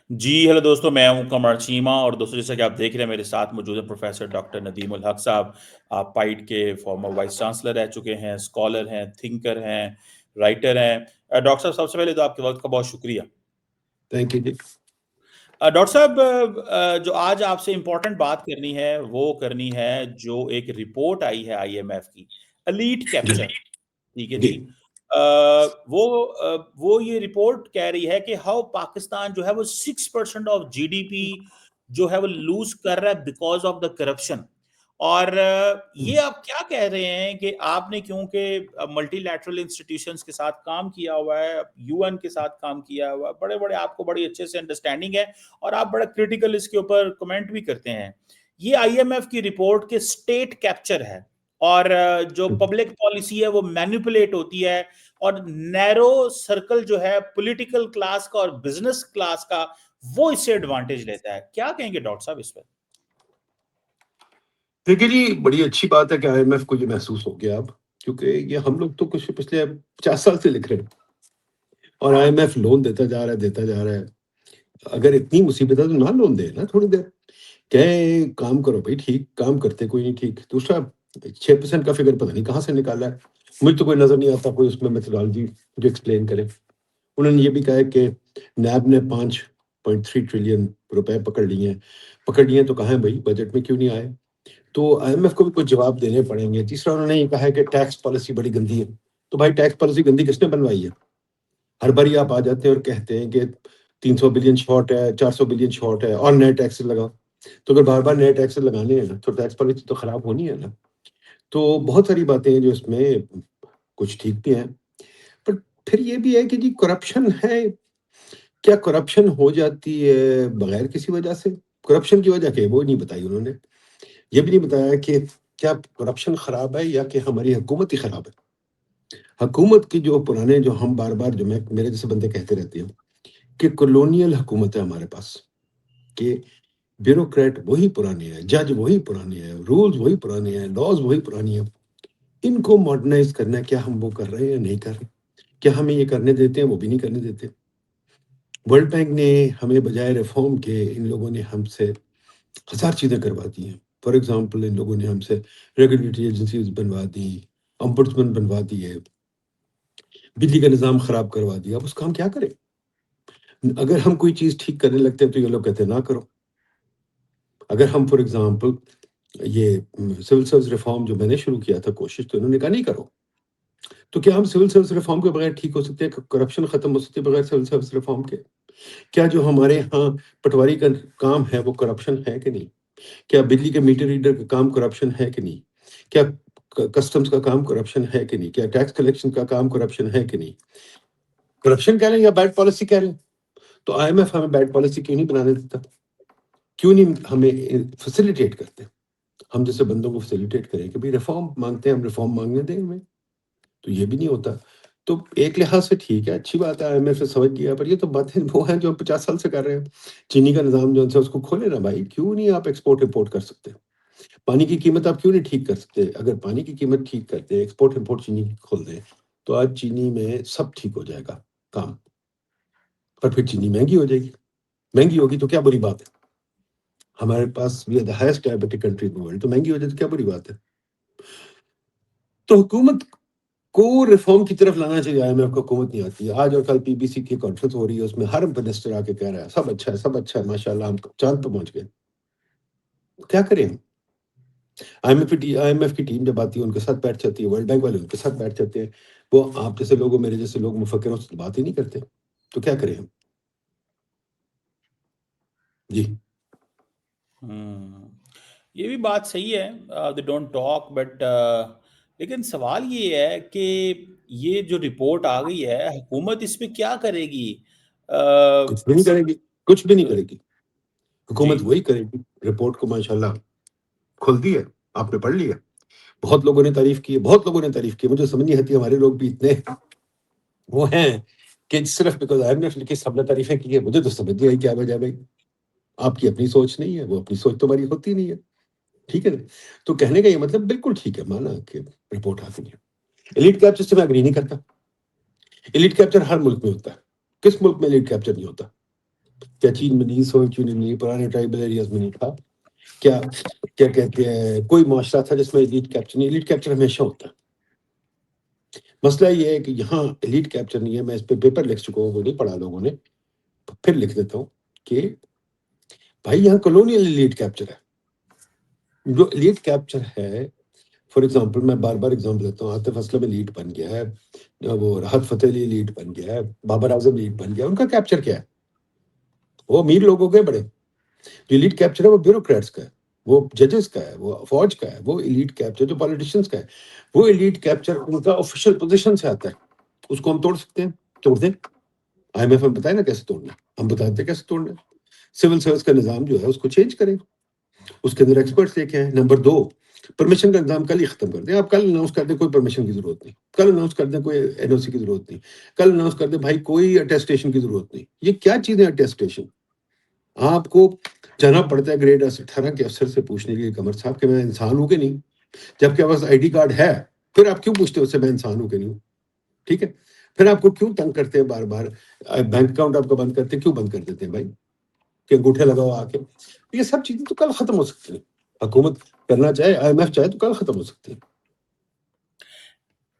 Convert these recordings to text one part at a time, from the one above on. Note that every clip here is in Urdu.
جی ہیلو دوستوں، میں ہوں قمر چیمہ، اور دوستوں جیسا کہ آپ دیکھ رہے ہیں میرے ساتھ موجود ہیں پروفیسر ڈاکٹر ندیم الحق صاحب. آپ پائٹ کے فارمر وائس چانسلر رہ چکے ہیں، اسکالر ہیں، تھنکر ہیں، رائٹر ہیں. ڈاکٹر صاحب سب سے پہلے تو آپ کے وقت کا بہت شکریہ. Thank you G. ڈاکٹر صاحب، جو آج آپ سے امپورٹنٹ بات کرنی ہے وہ کرنی ہے جو ایک رپورٹ آئی ہے آئی ایم ایف کی، ایلیٹ کیپچر. ٹھیک ہے جی جی. وہ یہ رپورٹ کہہ رہی ہے کہ ہاؤ پاکستان جو ہے وہ 6% آف جی ڈی پی جو ہے وہ لوز کر رہا ہے بیکاز آف دا کرپشن. اور یہ آپ کیا کہہ رہے ہیں کہ آپ نے کیونکہ ملٹی لیٹرل انسٹیٹیوشنز کے ساتھ کام کیا ہوا ہے، یو این کے ساتھ کام کیا ہوا ہے، بڑے بڑے آپ کو بڑی اچھے سے انڈرسٹینڈنگ ہے اور آپ بڑا کریٹیکل اس کے اوپر کمنٹ بھی کرتے ہیں. یہ آئی ایم ایف کی رپورٹ کے سٹیٹ کیپچر ہے، اور جو پبلک پالیسی ہے وہ مینیپولیٹ ہوتی ہے، اور نیرو سرکل جو ہے پولیٹیکل کلاس کا اور بزنس کلاس کا وہ اس سے ایڈوانٹیج لیتا ہے. کیا کہیں گے ڈاکٹر صاحب اس پر؟ دیکھیے جی، بڑی اچھی بات ہے کہ آئی ایم ایف کو یہ محسوس ہو گیا اب، کیونکہ یہ ہم لوگ تو کچھ پچھلے 50 سال سے لکھ رہے ہیں اور آئی ایم ایف لون دیتا جا رہا ہے. اگر اتنی مصیبت ہے تو نہ لون دے نا تھوڑی دیر، کہ کام کرو بھائی. ٹھیک کام کرتے کوئی نہیں. ٹھیک دوسرا 6% کا فگر پتہ نہیں کہاں سے نکالا ہے، مجھے تو کوئی نظر نہیں آتا کوئی اس میں میتھڈالوجی جو ایکسپلین کرے. انہوں نے یہ بھی کہا ہے کہ نیب نے 5.3 ٹریلین روپے پکڑ لیے تو کہاں ہیں بھائی، بجٹ میں کیوں نہیں آئے؟ تو آئی ایم ایف کو بھی کچھ جواب دینے پڑیں گے. تیسرا انہوں نے یہ کہا ہے کہ ٹیکس پالیسی بڑی گندی ہے. تو بھائی ٹیکس پالیسی گندی کس نے بنوائی ہے؟ ہر باری آپ آ جاتے ہیں اور کہتے ہیں کہ 300 بلین شارٹ ہے، 400 بلین شارٹ ہے اور نئے ٹیکس لگاؤ. تو اگر بار بار نئے ٹیکس لگانے ہیں نا تو ٹیکس پالیسی تو خراب ہونی ہے نا. تو بہت ساری باتیں ہیں جو اس میں کچھ ٹھیک بھی ہیں، پر پھر یہ بھی ہے کہ جی کرپشن ہے. کیا کرپشن ہو جاتی ہے بغیر کسی وجہ سے؟ کرپشن کی وجہ کہ وہ نہیں بتائی انہوں نے. یہ بھی نہیں بتایا کہ کیا کرپشن خراب ہے یا کہ ہماری حکومت ہی خراب ہے. حکومت کی جو پرانے جو ہم بار بار جو میرے جیسے بندے کہتے رہتے ہیں کہ کولونیل حکومت ہے ہمارے پاس، کہ بیوروکریٹ وہی پرانے ہیں، جج وہی پرانے ہیں، رولز وہی پرانے ہیں، لاز وہی پرانی ہیں. ان کو ماڈرنائز کرنا کیا ہم وہ کر رہے ہیں یا نہیں کر رہے؟ کیا ہمیں یہ کرنے دیتے ہیں؟ وہ بھی نہیں کرنے دیتے. ورلڈ بینک نے ہمیں بجائے ریفارم کے ان لوگوں نے ہم سے 1000 چیزیں کروا دی ہیں. فار ایگزامپل ان لوگوں نے ہم سے ریگولیٹری ایجنسیز بنوا دی، امبڈسمن بنوا دیے، بجلی کا نظام خراب کروا دیا. اب اس کا ہم کیا کریں؟ اگر ہم کوئی چیز ٹھیک کرنے لگتے ہیں تو یہ لوگ کہتے ہیں نہ کرو. اگر ہم فار ایگزامپل یہ سول سروس ریفارم جو میں نے شروع کیا تھا کوشش، تو انہوں نے کہا نہیں کرو. تو کیا ہم سول سروس ریفارم کے بغیر ٹھیک ہو سکتے ہیں؟ کرپشن ختم ہو سکتی ہے بغیر سول سروس ریفارم کے؟ کیا جو ہمارے ہاں پٹواری کا کام ہے وہ کرپشن ہے کہ نہیں؟ کیا بجلی کے میٹر ریڈر کا کام کرپشن ہے کہ نہیں؟ کیا کسٹمز کا کام کرپشن ہے کہ نہیں؟ کیا ٹیکس کلیکشن کا کام کرپشن ہے کہ نہیں؟ کرپشن کہہ رہے ہیں یا بیڈ پالیسی کہہ رہے ہیں؟ تو آئی ایم ایف ہمیں بیڈ پالیسی کیوں نہیں بنانے دیتا؟ کیوں نہیں ہمیں فیسیلیٹیٹ کرتے؟ ہم جیسے بندوں کو فیسیلیٹیٹ کریں کہ بھائی ریفارم مانگتے ہیں، ہم ریفارم مانگنے دیں ہمیں. تو یہ بھی نہیں ہوتا. تو ایک لحاظ سے ٹھیک ہے، اچھی بات ہے، آئی ایم ایف سے سمجھ گیا، پر یہ تو باتیں وہ ہیں جو 50 سال سے کر رہے ہیں. چینی کا نظام جو ہے اس کو کھولے نا بھائی. کیوں نہیں آپ ایکسپورٹ امپورٹ کر سکتے؟ پانی کی قیمت آپ کیوں نہیں ٹھیک کر سکتے؟ اگر پانی کی قیمت ٹھیک کرتے، ایکسپورٹ امپورٹ چینی کی کھول دیں، تو آج چینی میں سب ٹھیک ہو جائے گا کام. پر پھر چینی مہنگی ہو جائے گی. مہنگی ہوگی تو کیا بری بات ہے؟ ہمارے پاس we are the highest diabetic country in the world, تو مہنگی ہو جائے تو کیا بری بات ہے؟ تو حکومت کو ریفارم کی طرف لانا چاہیے. آئی ایم ایف کو حکومت نہیں آتی ہے. آج اور کل پی بی سی کی کانفرنس ہو رہی ہے، اس میں ہر منسٹر آ کے کہہ رہا ہے سب اچھا ہے، سب اچھا ہے، ماشاء اللہ ہم چاند پہ پہنچ گئے. کیا کریں ہم؟ آئی ایم ایف کی ٹیم جب آتی ہے ان کے ساتھ بیٹھ جاتی ہے، ورلڈ بینک والے ان کے ساتھ بیٹھ جاتے ہیں. وہ آپ جیسے لوگ، میرے جیسے لوگ مفکروں سے بات ہی نہیں کرتے. تو کیا کریں ہم؟ جی یہ بھی بات صحیح ہے، دے ڈونٹ ٹاک، بٹ لیکن سوال یہ ہے کہ یہ جو رپورٹ آ گئی ہے حکومت اس پہ کیا کرے گی؟ کچھ بھی نہیں کرے گی، کچھ بھی نہیں کرے گی. جی حکومت وہی کرے گی. رپورٹ کو ماشاءاللہ کھل دی ہے، آپ نے پڑھ لی ہے. بہت لوگوں نے تعریف کی ہے، بہت لوگوں نے تعریف کی ہے. مجھے سمجھ نہیں آتی ہمارے لوگ بھی اتنے وہ ہیں کہ صرف بیکاز آئی ایم ایف لکھی سب نے تعریفیں کی ہے. مجھے تو سمجھ نہیں آئی کیا وجہ بھائی. آپ کی اپنی سوچ نہیں ہے، وہ اپنی سوچ تمہاری ہوتی نہیں ہے. ٹھیک ہے نا؟ تو کہنے کا یہ مطلب بالکل ٹھیک ہے، مانا کہ رپورٹ آتی ہے. ایلیٹ کیپچر سے میں اگری نہیں کرتا. ایلیٹ کیپچر ہر ملک میں ہوتا ہے. کس ملک میں ایلیٹ کیپچر نہیں ہوتا؟ کیا چین میں نہیں سو کیوں نہیں، پرانے ٹرائبل ایریاز میں نہیں تھا؟ کیا کیا کہتے ہیں کوئی معاشرہ تھا جس میں ایلیٹ کیپچر نہیں؟ ایلیٹ کیپچر ہمیشہ ہوتا ہے. مسئلہ یہ ہے کہ یہاں ایلیٹ کیپچر نہیں ہے. میں اس پہ پیپر لکھ چکا ہوں، وہ نہیں پڑھا لوگوں نے، پھر لکھ دیتا ہوں کہ بھائی یہاں کالونیل ایلیٹ کیپچر ہے. جو ایلیٹ کیپچر ہے، فار ایگزامپل میں بار بار ایگزامپل دیتا ہوں، عاطف اسلم ایلیٹ بن گیا ہے، وہ راحت فتح علی ایلیٹ بن گیا ہے، بابر اعظم ایلیٹ بن گیا. ان کا کیپچر کیا ہے؟ وہ امیر لوگوں کے بڑے. جو ایلیٹ کیپچر ہے وہ بیوروکریٹس کا ہے، وہ ججز کا ہے، وہ فوج کا ہے. وہ ایلیٹ کیپچر جو پالیٹیشینس کا ہے، وہ ایلیٹ کیپچر ان کا آفیشیل پوزیشن سے آتا ہے. اس کو ہم توڑ سکتے ہیں؟ توڑ دیں. آئی ایم ایف ہم بتائیں نا کیسے توڑنا، ہم بتاتے ہیں کیسے توڑنا. سول سروس کا نظام جو ہے اس کو چینج کریں، اس کے اندر ایکسپرٹس لے کے آئیں. نمبر 2، پرمیشن کا نظام کل ہی ختم کر دیں. آپ کل اناؤنس کر دیں کوئی پرمیشن کی ضرورت نہیں، کل اناؤنس کر دیں کوئی این او سی کی ضرورت نہیں، کل اناؤنس کر دیں بھائی کوئی اٹیسٹیشن کی ضرورت نہیں. یہ کیا چیز ہے اٹیسٹیشن؟ آپ کو جانا پڑتا ہے گریڈ 18 کے افسر سے پوچھنے کے لیے قمر صاحب کہ میں انسان ہوں کہ نہیں، جبکہ آپ پاس آئی ڈی کارڈ ہے. پھر آپ کیوں پوچھتے ہو اس سے میں انسان ہوں کہ نہیں ہوں؟ ٹھیک ہے. پھر آپ کو کیوں تنگ کرتے ہیں بار بار؟ بینک اکاؤنٹ آپ کا بند کرتے ہیں، کیوں بند کر دیتے ہیں بھائی کہ انگوٹھے لگاؤ آ کے؟ یہ سب چیزیں تو کل ختم ہو سکتی ہیں. حکومت کرنا چاہے، آئی ایم ایف چاہے تو کل ختم ہو سکتی ہے.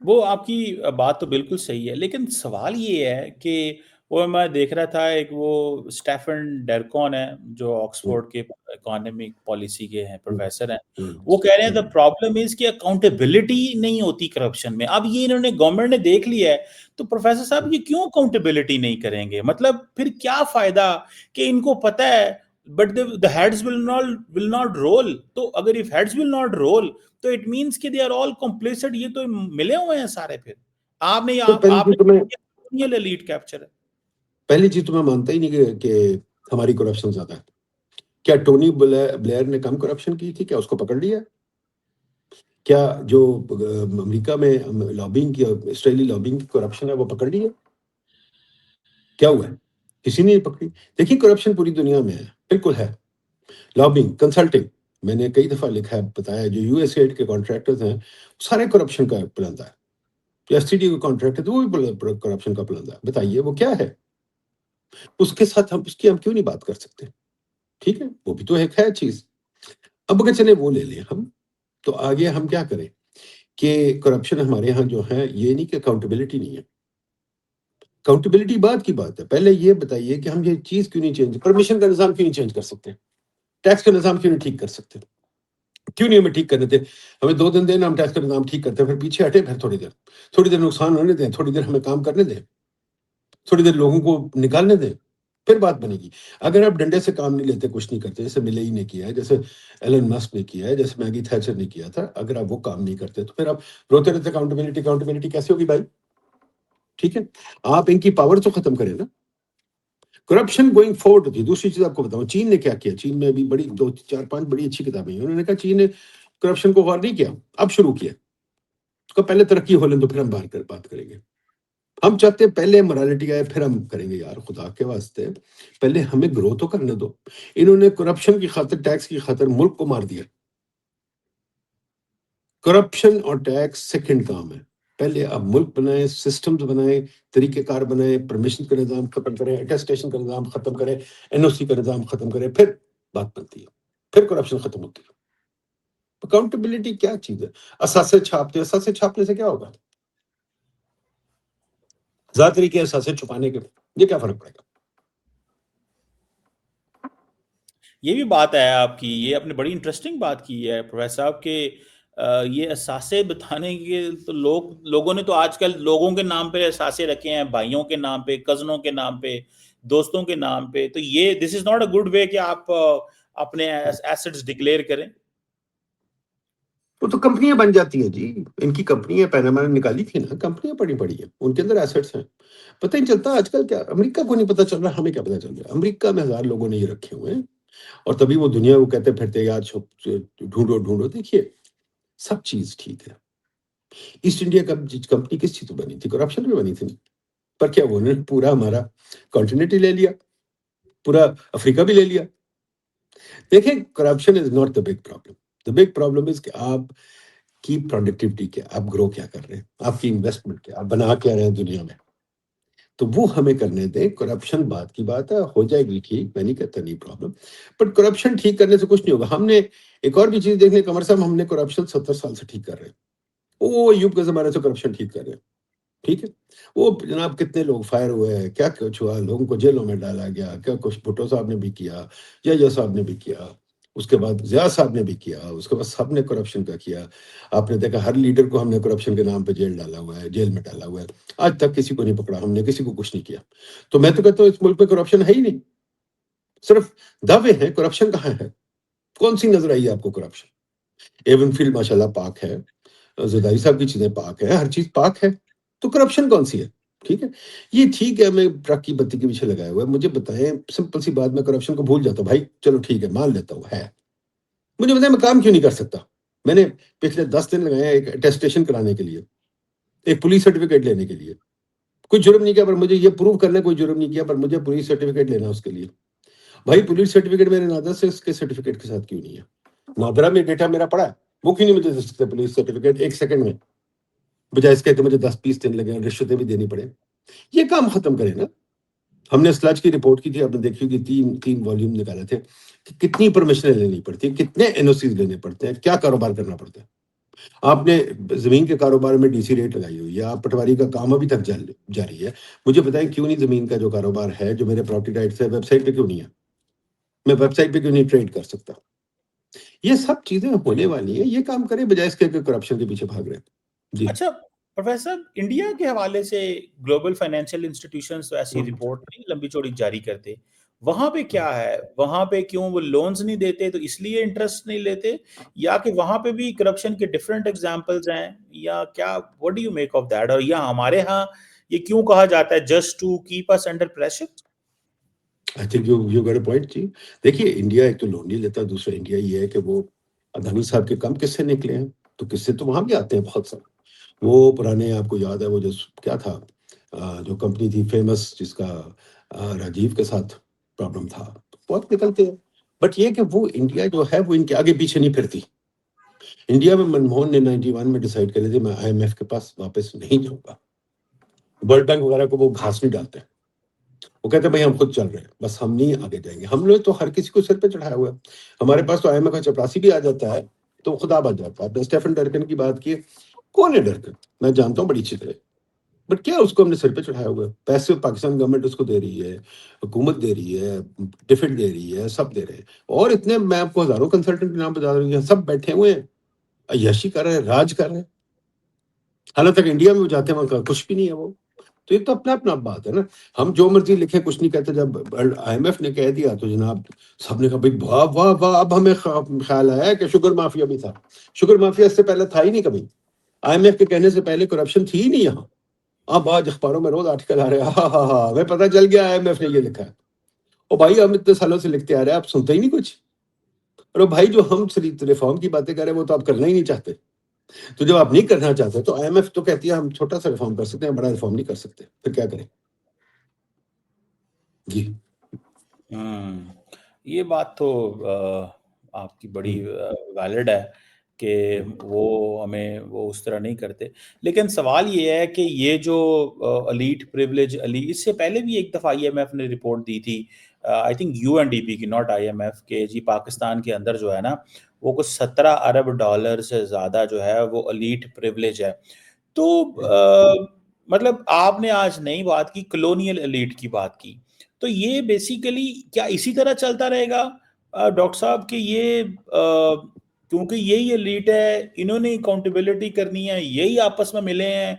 وہ آپ کی بات تو بالکل صحیح ہے، لیکن سوال یہ ہے کہ وہ میں دیکھ رہا تھا ایک وہ اسٹیفن ڈیرکون ہے جو آکسفورڈ کے اکانومک پالیسی کے ہیں پروفیسر ہیں. وہ کہہ رہے ہیں دا پرابلم از کہ اکاؤنٹیبلٹی نہیں ہوتی کرپشن میں. اب یہ انہوں نے گورنمنٹ نے دیکھ لیا ہے تو پروفیسر صاحب یہ کیوں اکاؤنٹیبلٹی نہیں کریں گے؟ مطلب پھر کیا فائدہ کہ ان کو پتہ ہے but the heads will not roll. تو اگر if heads will not roll تو اٹ مینس کہ دے آر آل کمپلیسڈ. یہ تو ملے ہوئے ہیں سارے. پھر آپ نے تو آپ نے ایلیٹ کیپچر ہے. پہلی چیز تو میں مانتا ہی نہیں کہ ہماری کرپشن زیادہ ہے. کیا ٹونی بلیئر نے کم کرپشن کی تھی؟ کیا اس کو پکڑ لیا؟ کیا جو امریکہ میں لابنگ کی، اسرائیلی لابنگ کی کرپشن ہے وہ پکڑ لی ہے؟ کیا ہوا ہے؟ کسی نے پکڑی. دیکھیے کرپشن پوری دنیا میں ہے، بالکل ہے. لابنگ، کنسلٹنگ، میں نے کئی دفعہ لکھا ہے، بتایا جو یو ایس ایڈ کے کانٹریکٹرز ہیں سارے کرپشن کا پلندہ ہے. ایس ٹی ڈی کا کانٹریکٹ ہے تو وہ بھی کرپشن کا پلندہ ہے. بتائیے وہ کیا ہے؟ اس کے ساتھ ہم کیوں نہیں بات کر سکتے؟ ٹھیک ہے، وہ بھی تو ایک ہے چیز. اب اگر چلے وہ لے لیں ہم، تو آگے ہم کیا کریں کہ کرپشن ہمارے ہاں جو ہے، یہ نہیں کہ اکاؤنٹیبلٹی نہیں ہے. اکاؤنٹیبلٹی بعد کی بات ہے. پہلے یہ بتائیے کہ ہم یہ چیز کیوں نہیں چینج، پرمیشن کا نظام کیوں نہیں چینج کر سکتے؟ ٹیکس کا نظام کیوں نہیں ٹھیک کر سکتے؟ کیوں نہیں ہمیں ٹھیک کرنے دیں؟ ہمیں 2 دن دیں، ہم ٹیکس کا نظام ٹھیک کرتے ہیں، پھر پیچھے ہٹے، پھر تھوڑی دیر نقصان ہونے دیں، تھوڑی دیر ہمیں کام کرنے دیں، تھوڑی دیر لوگوں کو نکالنے دیں، پھر بات بنے گی. اگر آپ ڈنڈے سے کام نہیں لیتے، کچھ نہیں کرتے، جیسے ملئی نے کیا ہے، جیسے ایلن مسک نے کیا ہے، جیسے میگی تھیچر نے کیا تھا، اگر آپ وہ کام نہیں کرتے تو پھر آپ روتے رہتے اکاؤنٹیبلٹی کیسے ہوگی بھائی؟ ٹھیک ہے، آپ ان کی پاور تو ختم کریں نا. کرپشن گوئنگ فورورڈ ہوتی ہے. دوسری چیز آپ کو بتاؤں، چین نے کیا کیا. چین میں بھی بڑی 2 4 5 بڑی اچھی کتابیں ہیں. انہوں نے کہا چین نے کرپشن کو غور نہیں کیا، اب شروع کیا. تو پہلے ترقی ہو لیں تو پھر ہم بات کریں گے. ہم چاہتے ہیں پہلے morality آئے پھر ہم کریں گے. یار خدا کے واسطے پہلے ہمیں گرو تو کرنے دو. انہوں نے کرپشن کی خاطر، ٹیکس کی خاطر ملک کو مار دیا. کرپشن اور ٹیکس سیکنڈ کام ہے. پہلے آپ ملک بنائیں، سسٹمز بنائیں، طریقہ کار بنائیں، پرمیشن کا نظام ختم کریں، اٹیسٹیشن کا نظام ختم کریں، این او سی کا نظام ختم کریں، پھر بات بنتی ہے، پھر کرپشن ختم ہوتی ہے. اکاؤنٹیبلٹی کیا چیز ہے؟ اثاثے چھاپتے، اثاثے چھاپنے سے کیا ہوگا؟ زیادہ طریقے اثاثے چھپانے کے، یہ کیا فرق پڑے گا؟ یہ بھی بات ہے آپ کی، یہ آپ نے بڑی انٹرسٹنگ بات کی ہے پروفیسر صاحب کہ یہ اثاثے بتانے کے تو لوگوں نے تو آج کل لوگوں کے نام پہ اثاثے رکھے ہیں، بھائیوں کے نام پہ، کزنوں کے نام پہ، دوستوں کے نام پہ. تو یہ دس is not a good way کہ آپ اپنے ایسٹس ڈکلیئر کریں. وہ تو کمپنیاں بن جاتی ہیں جی. ان کی کمپنیاں پیناما نے نکالی تھی نا، کمپنیاں بڑی ہیں، ان کے اندر ایسٹس ہیں. پتہ نہیں چلتا آج کل. کیا امریکہ کو نہیں پتہ چل رہا، ہمیں کیا پتہ چل رہا ہے؟ امریکہ میں 1000 لوگوں نے یہ رکھے ہوئے ہیں، اور تبھی وہ دنیا کو کہتے پھرتے یار ڈھونڈو. دیکھیے سب چیز ٹھیک ہے. ایسٹ انڈیا کمپنی کس چیز پہ بنی تھی؟ کرپشن پہ بنی تھی. پر کیا انہوں نے پورا ہمارا کانٹیننٹ ہی لے لیا، پورا افریقہ بھی لے لیا. دیکھیں corruption is not the big problem. The big problem is کہ آپ کی پروڈکٹیوٹی کیا، آپ گرو کیا کر رہے ہیں، آپ کی انویسٹمنٹ کیا، آپ بنا کیا رہے ہیں دنیا میں. تو وہ ہمیں کرنے دیں. کرپشن بات کی بات ہے, ہو جائے گی ٹھیک, میں نہیں کہتا نہیں پرابلم, بٹ کرپشن ٹھیک کرنے سے کچھ نہیں ہوگا. ہم نے ایک اور بھی چیز دیکھ لیں قمر صاحب, ہم نے کرپشن 70 سال سے ٹھیک کر رہے ہیں. وہ ایوب کے زمانے سے کرپشن ٹھیک کر رہے ہیں, ٹھیک ہے. وہ جناب کتنے لوگ فائر ہوئے ہیں, کیا کچھ ہوا, لوگوں کو جیلوں میں ڈالا گیا, کیا کچھ بھٹو صاحب نے بھی کیا, یا صاحب نے بھی کیا, اس کے بعد ضیاء صاحب نے بھی کیا, اس کے بعد سب نے کرپشن کا کیا. آپ نے دیکھا ہر لیڈر کو ہم نے کرپشن کے نام پہ جیل ڈالا ہوا ہے, جیل میں ڈالا ہوا ہے. آج تک کسی کو نہیں پکڑا, ہم نے کسی کو کچھ نہیں کیا. تو میں تو کہتا ہوں اس ملک میں کرپشن ہے ہی نہیں, صرف دعوے ہیں. کرپشن کہاں ہے, کون سی نظر آئی ہے آپ کو کرپشن؟ ایون فیلڈ ماشاء اللہ پاک ہے, زرداری صاحب کی چیزیں پاک ہے, ہر چیز پاک ہے, تو کرپشن کون سی ہے؟ ٹھیک ہے, یہ ٹھیک ہے میں ٹرک کی بتی کے پیچھے لگایا ہوا ہے, مجھے بتائیں سمپل سی بات, میں کرپشن کو بھول جاتا ہوں بھائی, چلو ٹھیک ہے مان لیتا ہوں ہے. مجھے بتائیں میں کام کیوں نہیں کر سکتا؟ میں نے پچھلے 10 دن لگایا ایک اٹیسٹیشن کرانے کے لیے, ایک پولیس سرٹیفکیٹ لینے کے لیے. کوئی جرم نہیں کیا, پر مجھے یہ پروو کرنا, کوئی جرم نہیں کیا, پر مجھے پولیس سرٹیفکیٹ لینا اس کے لیے. بھائی پولیس سرٹیفکیٹ میرے نادر سے اس کے سرٹیفکیٹ کے ساتھ کیوں نہیں ہے؟ نادرہ میں ڈیٹا میرا پڑا ہے, وہ کیوں نہیں مجھے دے سکتے پولیس سرٹیفکیٹ ایک سیکنڈ میں, بجائے اس کے کہ مجھے 10-20 دن لگے, رشوتیں بھی دینی پڑے. یہ کام ختم کریں نا. ہم نے اسلاج کی رپورٹ کی تھی, آپ نے دیکھی ہوگی, 3 والیوم نکالے تھے, کہ کتنی پرمیشنیں لینی پڑتی ہیں, کتنے این او سیز لینے پڑتے ہیں, کیا کاروبار کرنا پڑتا ہے. آپ نے زمین کے کاروبار میں ڈی سی ریٹ لگائی ہوئی ہے, آپ پٹواری کا کام ابھی تک جاری ہے. مجھے بتائیں کیوں نہیں زمین کا جو کاروبار ہے, جو میرے پراپرٹی رائٹس ہے, ویب سائٹ پہ کیوں نہیں ہے؟ میں ویب سائٹ پہ کیوں نہیں ٹریڈ کر سکتا؟ یہ سب چیزیں ہونے والی ہیں, یہ کام کریں بجائے اس کے کرپشن کے پیچھے بھاگ رہے ہیں. جی اچھا پروفیسر, انڈیا کے حوالے سے گلوبل فائنینشیل انسٹیٹیوشنز ایسی رپورٹ نہیں لمبی چوڑی جاری کرتے, وہاں پہ کیا ہے, وہاں پہ کیوں وہ لونز نہیں دیتے, تو اس لیے انٹرسٹ نہیں لیتے, یا کہ وہاں پہ بھی کرپشن کے ڈفرینٹ ایگزامپلز ہیں, یا کیا, what do you make of that? اور یا ہمارے ہاں یہ کیوں کہا جاتا ہے just to keep us under pressure? I think you got a point. جی دیکھیے, انڈیا ایک تو لون نہیں لیتا, دوسرا انڈیا یہ ہے کہ وہ ادھانی صاحب کے کم قصے نکلے ہیں, تو قصے تو وہاں بھی آتے ہیں بہت سارے. وہ پرانے, آپ کو یاد ہے وہ جو کیا تھا, جو کمپنی تھی فیمس, جس کا راجیو کے ساتھ پرابلم تھا, بہت نکلتے ہیں. بٹ یہ کہ وہ انڈیا جو ہے وہ ان کے آگے پیچھے نہیں پھرتی. انڈیا میں منموہن نے 91 میں ڈیسائیڈ کر لیا, میں آئی ایم ایف کے پاس واپس نہیں جاؤں گا. ورلڈ بینک وغیرہ کو وہ گھاس نہیں ڈالتے, وہ کہتے ہیں بھائی ہم خود چل رہے ہیں, بس ہم نہیں آگے جائیں گے. ہم لوگ تو ہر کسی کو سر پہ چڑھایا ہوا ہے. ہمارے پاس تو آئی ایم ایف کا چپراسی بھی آ جاتا ہے تو خدا بچ جاتا ہے. آپ نے اسٹیفن ڈرکن کی بات کی, کون ہے ڈرکن؟ میں جانتا ہوں بڑی اچھی طرح, بٹ کیا اس کو ہم نے سر پہ چڑھایا ہوا ہے؟ پیسے پاکستان گورنمنٹ اس کو دے رہی ہے, حکومت دے رہی ہے, ڈیفنڈ دے رہی ہے, سب دے رہے ہیں. اور اتنے, میں آپ کو ہزاروں کنسلٹنٹ کے نام بتا رہی ہوں, سب بیٹھے ہوئے ہیں, عیاشی کر رہے ہیں, راج کر رہے ہیں. حالانکہ انڈیا میں وہ جاتے ہیں وہاں کچھ بھی نہیں ہے. وہ تو یہ تو اپنا اپنا بات ہے نا. ہم جو مرضی لکھیں کچھ نہیں کہتے. جب آئی ایم ایف نے کہہ دیا تو جناب سب نے کہا بھائی واہ واہ واہ, اب ہمیں خیال آیا کہ شوگر مافیا بھی تھا. شوگر مافیا اس سے پہلے تھا ہی نہیں کبھی. آئی ایم ایف کے کہنے سے پہلے کرپشن تھی ہی نہیں یہاں. اب آج اخباروں میں روز آرٹیکل آ رہے ہیں, ہاں ہاں ہاں ہمیں پتہ چل گیا آئی ایم ایف نے یہ لکھا ہے. اور بھائی ہم اتنے سالوں سے لکھتے آ رہے ہیں, آپ سنتے ہی نہیں کچھ. اور بھائی جو ہم ریفارم کی باتیں کر رہے ہیں وہ تو آپ کرنا ہی نہیں چاہتے. تو جب آپ نہیں کرنا چاہتے تو آئی ایم ایف تو کہتی ہے ہم چھوٹا سا ریفارم کر سکتے ہیں, بڑا ریفارم نہیں کر سکتے. پھر کیا کریں؟ جی یہ بات تو آپ کی بڑی ویلڈ ہے کہ وہ ہمیں وہ اس طرح نہیں کرتے. لیکن سوال یہ ہے کہ یہ جو الیٹ پریولیج, اس سے پہلے بھی ایک دفعہ آئی ایم ایف نے رپورٹ دی تھی, I think U N D P کی, ناٹ آئی ایم ایف, کہ جی پاکستان کے اندر جو ہے نا وہ کچھ 17 ارب ڈالر سے زیادہ جو ہے وہ الیٹ پریولیج ہے. تو مطلب آپ نے آج نئی بات کی, کلونیل الیٹ کی بات کی, تو یہ بیسیکلی کیا اسی طرح چلتا رہے گا ڈاکٹر صاحب کہ یہ کیونکہ یہی ایلیٹ ہے, انہوں نے اکاؤنٹیبلٹی کرنی ہے, یہی آپس میں ملے ہیں,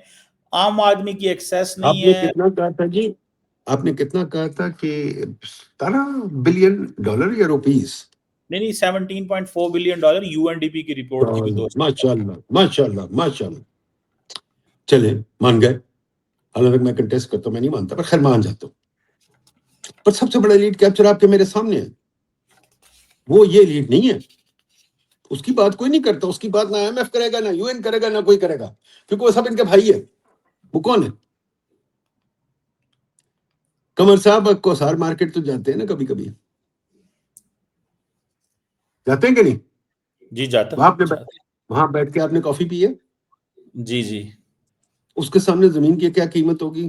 عام آدمی کی ایکسیس آپ نہیں نے ہے. کتنا کہا تھا جی, آپ نے کتنا کہا تھا کہ 17 بلین ڈالر یا روپیز؟ نہیں 17.4 billion dollar U N D P کی رپورٹ تھی ماشاء اللہ ماشاء اللہ ماشاء اللہ. چلے مان گئے, حالانکہ میں کنٹیسٹ کرتا ہوں, میں نہیں مانتا, پر خیر مان جاتا ہوں. پر سب سے بڑا لیڈ کیپچر آپ کے میرے سامنے ہے, وہ یہ لیڈ نہیں ہے. اس کی بات کوئی نہیں کرتا, اس کی بات نہ آئی ایم ایف کرے گا, نہ یو این کرے گا, نہ کوئی کرے گا, کیونکہ وہ سب ان کے بھائی ہے. وہ کون ہے؟ قمر صاحب کوثر مارکیٹ تو جاتے ہیں نا کبھی کبھی, جاتے ہیں کہ نہیں؟ جی جاتا وہاں بیٹھ کے آپ نے کافی پی ہے, جی جی. اس کے سامنے زمین کی کیا قیمت ہوگی؟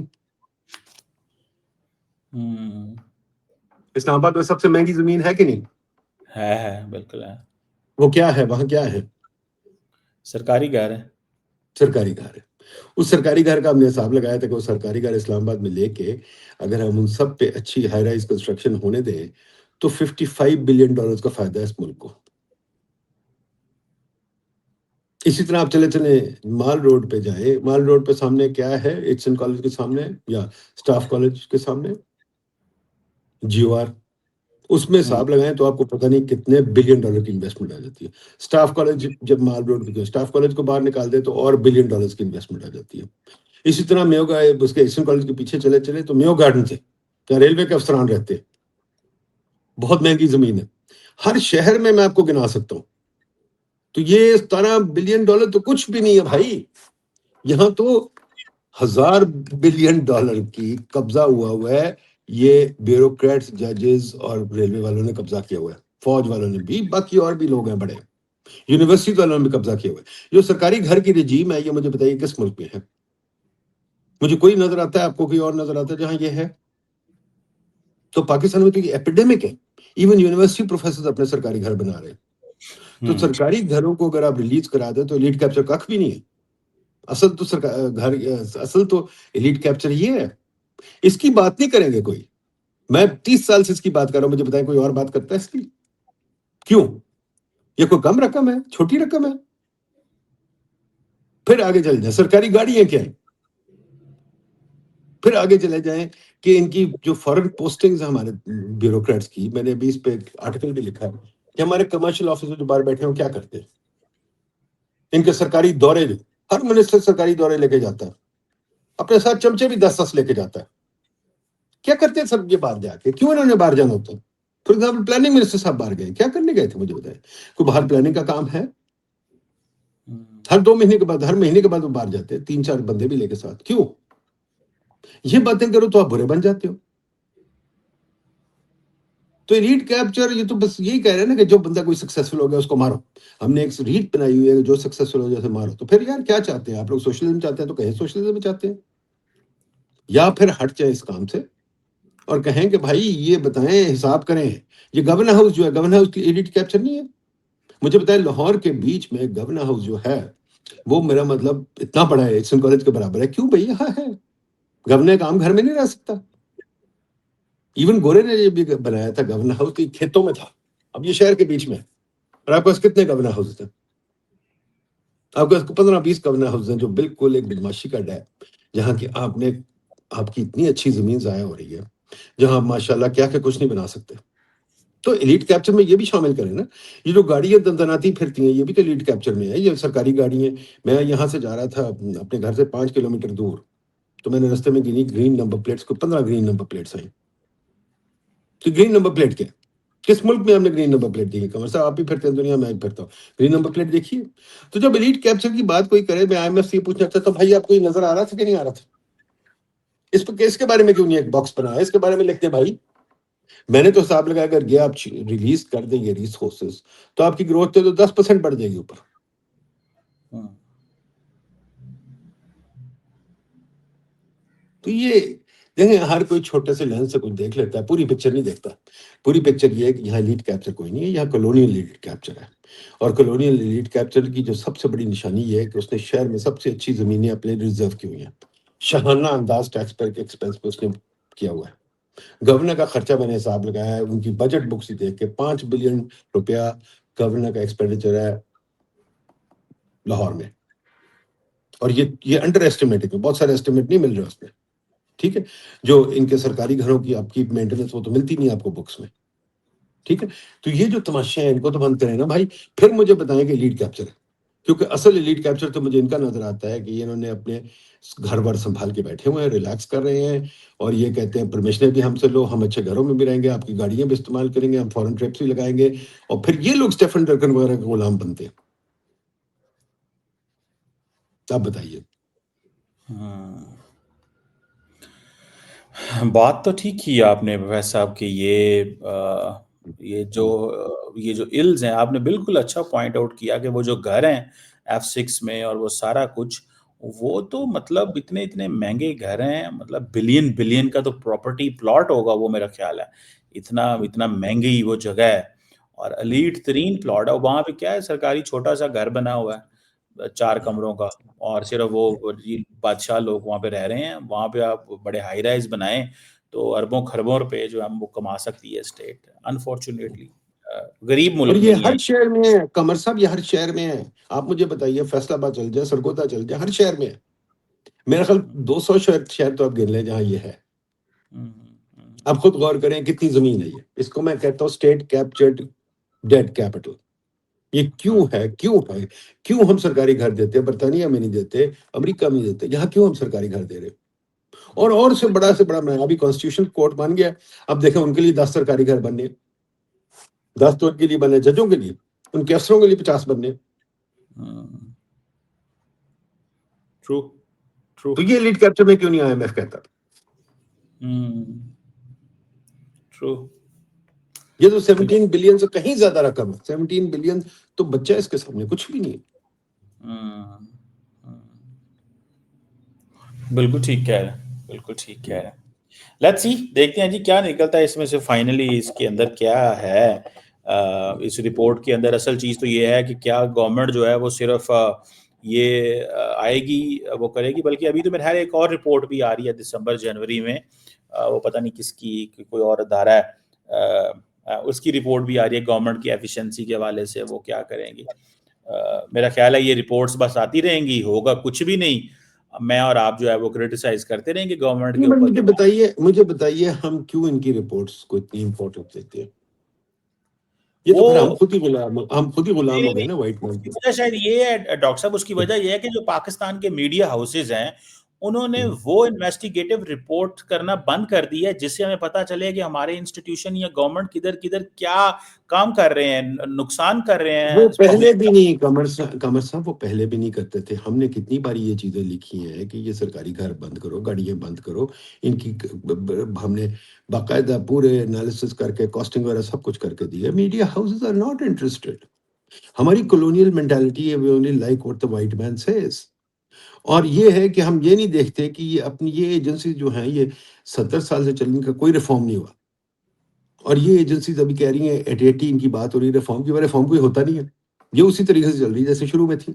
ہوں، اسلام آباد میں سب سے مہنگی زمین ہے کہ نہیں؟ ہے بالکل ہے، وہ کیا ہے وہاں؟ کیا ہے؟ سرکاری گھر ہے۔ سرکاری گھر ہے۔ اس سرکاری گھر کا ہم نے حساب لگایا تھا کہ وہ سرکاری گھر اسلام آباد میں لے کے اگر ہم ان سب پہ اچھی ہائی رائز کنسٹرکشن ہونے دیں تو $55 بلین کا فائدہ ہے اس ملک کو۔ اسی طرح آپ چلے چلے مال روڈ پہ جائیں، مال روڈ پہ سامنے کیا ہے؟ ایچسن کالج کے سامنے یا اسٹاف کالج کے سامنے جیو آر، اس میں ہوں، حساب لگائیں تو آپ کو پتہ نہیں کتنے $1 بلین کی انویسٹمنٹ آ جاتی ہے۔ اسٹاف کالج جب مال روڈ پہ اسٹاف کالج کو باہر نکال دے تو اور $1 بلین کی انویسٹمنٹ آ جاتی ہے۔ اسی طرح میو کا اس کے ایشین کالج کے پیچھے چلے چلے تو میو گارڈن سے کیا ریلوے کے افسران رہتے ہیں، بہت مہنگی زمین ہے۔ ہر شہر میں آپ کو گنا سکتا ہوں۔ تو یہ $17 بلین تو کچھ بھی نہیں ہے بھائی، یہاں تو $1000 بلین کی قبضہ ہوا ہے۔ یہ بیوروکریٹس، ججز اور ریلوے والوں نے قبضہ کیا ہوا ہے، فوج والوں نے بھی، باقی اور بھی لوگ ہیں بڑے، یونیورسٹی والوں نے بھی قبضہ کیا ہوا ہے۔ جو سرکاری گھر کی رجیم ہے یہ مجھے بتائیے کس ملک میں ہے؟ مجھے کوئی نظر آتا ہے؟ آپ کو کوئی اور نظر آتا ہے جہاں یہ ہے؟ تو پاکستان میں تو یہ ایپیڈیمک ہے، ایون یونیورسٹی پروفیسر اپنے سرکاری گھر بنا رہے ہیں۔ تو سرکاری گھروں کو اگر آپ ریلیز کرا دیں تو ایلیٹ کیپچر کخ بھی نہیں ہے۔ اصل تو ایلیٹ کیپچر یہ ہے، اس کی بات نہیں کریں گے کوئی۔ میں 30 سال سے اس کی بات کر رہا ہوں، مجھے بتائیں کوئی اور بات کرتا ہے اس کی؟ کیوں؟ یہ کوئی کم رقم ہے؟ چھوٹی رقم ہے؟ پھر آگے چل جائیں، سرکاری گاڑیاں کیا ہیں؟ پھر آگے چلے جائیں کہ ان کی جو فورن پوسٹنگز ہیں ہمارے بیوروکریٹس کی، میں نے ابھی اس پہ آرٹیکل بھی لکھا ہے کہ ہمارے کمرشل آفیسر جو باہر بیٹھے ہیں وہ کیا کرتے ہیں؟ ان کے سرکاری دورے، جو ہر منسٹر سرکاری دورے لے کے جاتا ہے، اپنے ساتھ چمچے بھی 10 لے کے جاتا ہے۔ کیا کرتے ہیں سب یہ باہر جا کے؟ کیوں انہوں نے باہر جانا ہوتا ہے؟ فار ایگزامپل پلاننگ منسٹر صاحب باہر گئے، کیا کرنے گئے تھے مجھے بتائیں؟ کوئی باہر پلاننگ کا کام ہے؟ ہر 2 مہینے کے بعد، ہر مہینے کے بعد وہ باہر جاتے ہیں، 3-4 بندے بھی لے کے ساتھ۔ کیوں؟ یہ باتیں کرو تو آپ برے بن جاتے ہو۔ تو ریٹ کیپچر یہ تو بس یہی کہہ رہے ہیں نا کہ جو بندہ کوئی سکسیسفل ہو گیا اس کو مارو۔ ہم نے ایک ریٹ بنائی ہوئی ہے، جو سکسیسفل ہو جائے اسے مارو۔ تو پھر یار کیا چاہتے ہیں آپ لوگ؟ سوشلزم چاہتے ہیں تو کہیں سوشلزم چاہتے ہیں، یا پھر ہٹ جائیں اس کام سے اور کہیں کہ بھائی یہ بتائیں، حساب کریں۔ یہ گورنر ہاؤس جو ہے، گورنر ہاؤس کی ایڈٹ کیپچر نہیں ہے؟ مجھے بتائیں لاہور کے بیچ میں گورنر ہاؤس جو ہے وہ میرا مطلب اتنا بڑا ہے، ایچسن کالج کے برابر ہے، کیوں بھائی یہاں ہے؟ گورنر کا عام گھر میں نہیں رہ سکتا؟ ایون گورے نے یہ بھی بنایا تھا گورنر ہاؤس کی کھیتوں میں تھا، اب یہ شہر کے بیچ میں ہے۔ اور آپ کے پاس کتنے گورنر ہاؤس ہیں؟ آپ کے پاس 15-20 گورنر ہاؤس ہیں جو بالکل ایک بدماشی کا ڈے، جہاں کی آپ کی اتنی اچھی زمین ضائع ہو رہی ہے، جہاں آپ ماشاءاللہ کیا کہ کچھ نہیں بنا سکتے۔ تو ایلیٹ کیپچر میں یہ بھی شامل کریں نا۔ یہ جو گاڑیاں دندناتی پھرتی ہیں یہ بھی تو ایلیٹ کیپچر میں ہے، یہ سرکاری گاڑی ہیں۔ میں یہاں سے جا رہا تھا اپنے گھر سے 5 کلومیٹر دور، تو میں نے رستے میں گنی گرین نمبر پلیٹس کو، 15 گرین نمبر پلیٹس آئیں۔ تو گرین نمبر پلیٹ کیا؟ کس ملک میں ہم نے گرین نمبر پلیٹ دیکھی؟ کمر صاحب آپ بھی پھرتے ہیں دنیا میں، بھی پھرتا ہوں، گرین نمبر پلیٹ دیکھیے۔ تو جب ایلیٹ کیپچر کی بات کوئی کرے، میں آئی ایم ایف سے یہ پوچھنا چاہتا ہوں بھائی آپ کو یہ نظر آ رہا تھا کہ نہیں آ رہا تھا؟ اس کے بارے میں کیوں نہیں ایک باکس بنایا؟ اس کے بارے میں لکھتے بھائی۔ میں نے تو حساب لگایا اگر یہ آپ ریلیز کر دیں گے ریسورسز تو آپ کی گروتھ تو 10% بڑھ جائے گی اوپر۔ تو یہ دیکھیں، ہر کوئی چھوٹے سے لینس سے کچھ دیکھ لیتا ہے، پوری پکچر نہیں دیکھتا۔ پوری پکچر یہ ہے کہ یہاں ایلیٹ کیپچر کوئی نہیں ہے، یہاں کالونیل ایلیٹ کیپچر ہے۔ اور کالونیل ایلیٹ کیپچر کی جو سب سے بڑی نشانی یہ ہے کہ اس نے شہر میں سب سے اچھی زمینیں اپنے ریزرو کی ہوئی ہیں، شاہانہ انداز ٹیکس پر ایکسپینس پہ اس نے کیا ہوا ہے۔ گورنر کا خرچہ میں نے حساب لگایا ہے، ان کی بجٹ بکس ہی دیکھ کے $5 بلین گورنر کا ایکسپینڈیچر ہے لاہور میں۔ اور یہ انڈر ایسٹیمیٹڈ ہے، بہت سارے ایسٹیمیٹ نہیں مل رہے اس میں، ٹھیک ہے۔ جو ان کے سرکاری گھروں کی آپ کی مینٹیننس وہ تو ملتی نہیں آپ کو بکس میں، ٹھیک ہے۔ تو یہ جو تماشے ہیں ان کو تو بند کریں نا بھائی، پھر مجھے بتائیں کہ ایلیٹ کیپچر ہے، کیونکہ اصل ایلیٹ کیپچر تو مجھے ان کا نظر آتا ہے کہ انہوں نے اپنے گھر بار سنبھال کے بیٹھے ہوئے ہیں، ریلیکس کر رہے ہیں، اور یہ کہتے ہیں پرمیشنیں بھی ہم سے لو، ہم اچھے گھروں میں بھی رہیں گے، آپ کی گاڑیاں بھی استعمال کریں گے، ہم فورن ٹرپس بھی لگائیں گے، اور پھر یہ لوگ اسٹیفن ڈرکن وغیرہ کے غلام بنتے ہیں۔ آپ بتائیے۔ بات تو ٹھیک کی آپ نے پروفیسر صاحب کہ یہ جو الز ہیں، آپ نے بالکل اچھا پوائنٹ آؤٹ کیا کہ وہ جو گھر ہیں F6 میں اور وہ سارا کچھ، وہ تو مطلب اتنے اتنے مہنگے گھر ہیں, مطلب بلین کا تو پراپرٹی پلاٹ ہوگا وہ, میرا خیال ہے اتنا مہنگی وہ جگہ ہے, اور ایلیٹ ترین پلاٹ ہے. وہاں پہ کیا ہے, سرکاری چھوٹا سا گھر بنا ہوا ہے 4 کمروں کا, اور صرف وہ بادشاہ لوگ وہاں پہ رہ رہے ہیں. وہاں پہ آپ بڑے ہائی رائز بنائیں تو اربوں خربوں روپے جو ہم وہ کما سکتی ہے اسٹیٹ. انفارچونیٹلی غریب اور ملک یہ نہیں ہے. ہر شہر میں ہے قمر صاحب, یہ ہر شہر میں ہے. آپ مجھے بتائیے فیصل آباد چل جائے, سرگودا چل جائے, ہر شہر میں ہے. میرا خیال 200 شہر تو آپ گن لیں جہاں یہ ہے. آپ خود غور کریں کتنی زمین ہے یہ. اس کو میں کہتا ہوں اسٹیٹ کیپچرڈ ڈیڈ کیپٹل. یہ کیوں ہم سرکاری گھر دیتے ہیں؟ برطانیہ میں نہیں دیتے, امریکہ میں نہیں دیتے, یہاں کیوں ہم سرکاری گھر دے رہے؟ اور سے بڑا میں ابھی کانسٹیٹیوشن کورٹ بن گیا. اب دیکھیں ان کے لیے 10 سرکاری گھر بننے, 10 تو ان کے لیے بنے, ججوں کے لیے, ان کے افسروں کے لیے 50 بننے. تو یہ لیڈ کیپچر میں کیوں نہیں آئی ایم ایف کہتا؟ یہ تو 17 بلین سے کہیں زیادہ رقم ہے. 17 بلین تو بچہ اس کے سامنے کچھ بھی نہیں ہے. بالکل ٹھیک کہہ رہے ہیں. لیٹس سی, دیکھتے ہیں جی کیا نکلتا ہے اس میں سے فائنلی. اس کے اندر کیا ہے, اس رپورٹ کے اندر اصل چیز تو یہ ہے کہ کیا گورنمنٹ جو ہے وہ صرف یہ آئے گی وہ کرے گی, بلکہ ابھی تو میرے خیال ایک اور رپورٹ بھی آ رہی ہے دسمبر جنوری میں, وہ پتہ نہیں کس کی, کوئی اور ادارہ ہے, اس کی رپورٹ بھی آ رہی ہے گورنمنٹ کی ایفیشنسی کے حوالے سے. وہ کیا کریں گی, میرا خیال ہے یہ رپورٹس بس آتی رہیں گی, ہوگا کچھ بھی نہیں. میں اور آپ جو ہے وہ کرٹیسائز کرتے رہیں گے گورنمنٹ کے اوپر. مجھے بتائیے ہم کیوں ان کی رپورٹس کو اتنی امپورٹنٹ دیتے ہیں؟ یہ تو پھر ہم خود ہی غلام ہو گئے نا وائٹ مین کے. وجہ شاید یہ ہے ڈاکٹر صاحب, اس کی وجہ یہ ہے کہ جو پاکستان کے میڈیا ہاؤسز ہیں انہوں نے وہ انویسٹیگیٹو رپورٹ کرنا بند کر دی ہے, جس سے ہمیں پتہ چلے کہ ہمارے انسٹیٹیوشن یا گورنمنٹ کدھر کیا کام کر رہے ہیں, نقصان کر رہے ہیں. وہ پہلے بھی نہیں, قمر صاحب وہ پہلے بھی نہیں کرتے تھے. ہم نے کتنی باری یہ چیزیں لکھی ہیں کہ یہ سرکاری گھر بند کرو, گاڑیاں بند کرو, ان کی ہم نے باقاعدہ پورے انالیسس کر کے کاسٹنگ وغیرہ سب کچھ کر کے دیا. Media houses are not interested. ہماری کولونیل مینٹالٹی ہے, we only like what the white man says. اور یہ ہے کہ ہم یہ نہیں دیکھتے کہ یہ اپنی یہ ایجنسی جو ہیں یہ 70 سال سے چلنے کا کوئی ریفارم نہیں ہوا. اور یہ ایجنسیز ابھی کہہ رہی ہیں 80 ان کی بات ہو رہی ہے ریفارم کی, ریفارم کوئی ہوتا نہیں ہے. یہ اسی طریقے سے چل رہی ہے جیسے شروع میں تھی.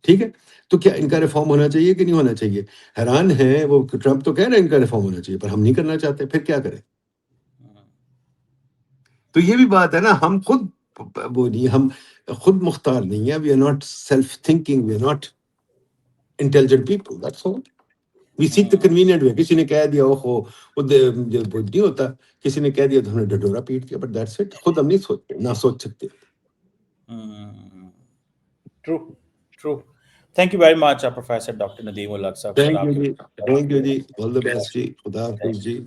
ٹھیک ہے, تو کیا ان کا ریفارم ہونا چاہیے کہ نہیں ہونا چاہیے؟ حیران ہے وہ ٹرمپ تو کہہ رہے ہیں ان کا ریفارم ہونا چاہیے, پر ہم نہیں کرنا چاہتے. پھر کیا کریں؟ تو یہ بھی بات ہے نا, ہم خود وہ نہیں, ہم خود مختار نہیں ہیں. We are not self thinking, we are not intelligent people, that's all. We seek the convenient way. کسی نے کہہ دیا وہ نہیں ہوتا, کسی نے کہہ دیا تو ہم نے ڈڈورا پیٹ دیا, بٹ دیٹس اٹ. خود ہم نہیں سوچتے, نہ سوچ سکتے. True. Thank you very much professor doctor Nadeem ul-Haq صاحب. تھینک یو جی, آل دی بیسٹ جی. خدا حافظ جی.